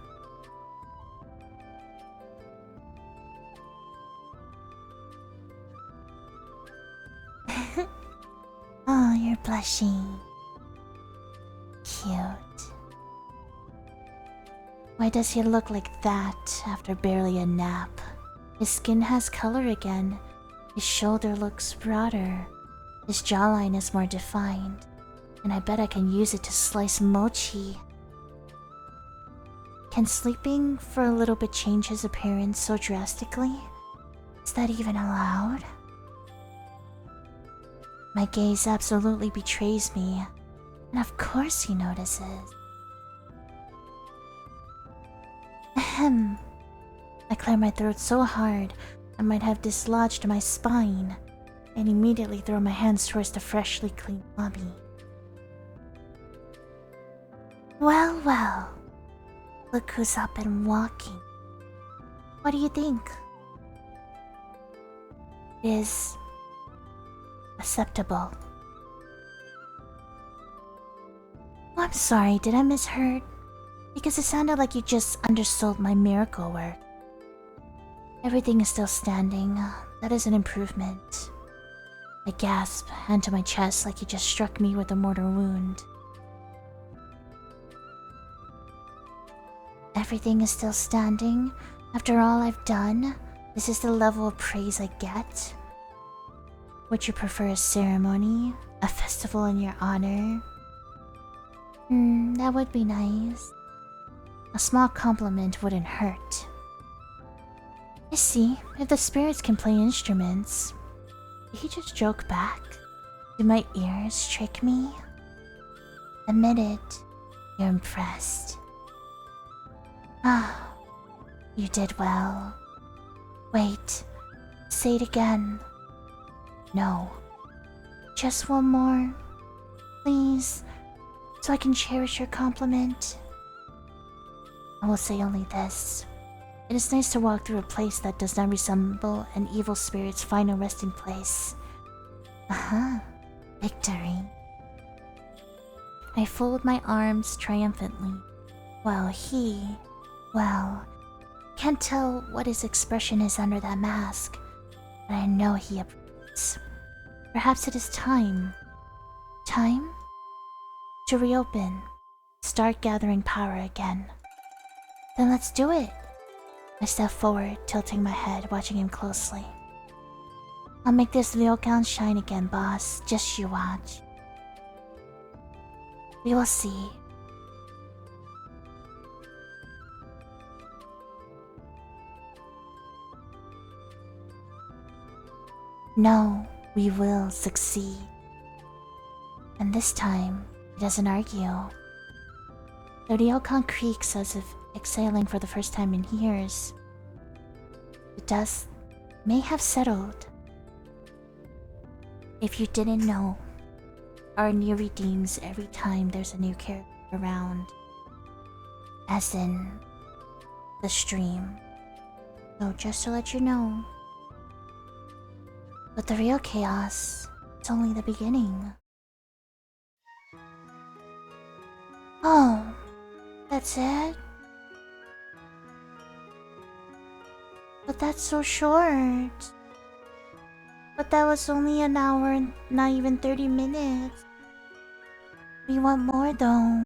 Oh, you're blushing. Cute. Why does he look like that after barely a nap? His skin has color again. His shoulder looks broader. His jawline is more defined. And I bet I can use it to slice mochi. Can sleeping for a little bit change his appearance so drastically? Is that even allowed? My gaze absolutely betrays me, and of course he notices. Ahem. I clear my throat so hard I might have dislodged my spine, and immediately throw my hands towards the freshly cleaned lobby. Well, well. Look who's up and walking. What do you think? Is acceptable. Oh, I'm sorry, did I misheard? Because it sounded like you just undersold my miracle work. Everything is still standing. That is an improvement. I gasp, hand to my chest like you just struck me with a mortar wound. Everything is still standing? After all I've done? This is the level of praise I get? Would you prefer a ceremony? A festival in your honor? That would be nice. A small compliment wouldn't hurt. I see, if the spirits can play instruments. Did he just joke back? Do my ears trick me? Admit it, you're impressed. Ah, you did well. Wait, say it again. No, just one more, please, so I can cherish your compliment. I will say only this. It is nice to walk through a place that does not resemble an evil spirit's final resting place. Victory. I fold my arms triumphantly, while he, well, can't tell what his expression is under that mask, but I know he approves. Perhaps it is time. Time? To reopen. Start gathering power again. Then let's do it. I step forward, tilting my head, watching him closely. I'll make this ryokan shine again, boss. Just you watch. We will see. No, we will succeed. And this time, he doesn't argue. The ryokan creaks as if exhaling for the first time in years. The dust may have settled. If you didn't know, our new redeems every time there's a new character around. As in, the stream. So just to let you know. But the real chaos, it's only the beginning. Oh, that's it? But that's so short. But that was only an hour and not even 30 minutes. We want more though.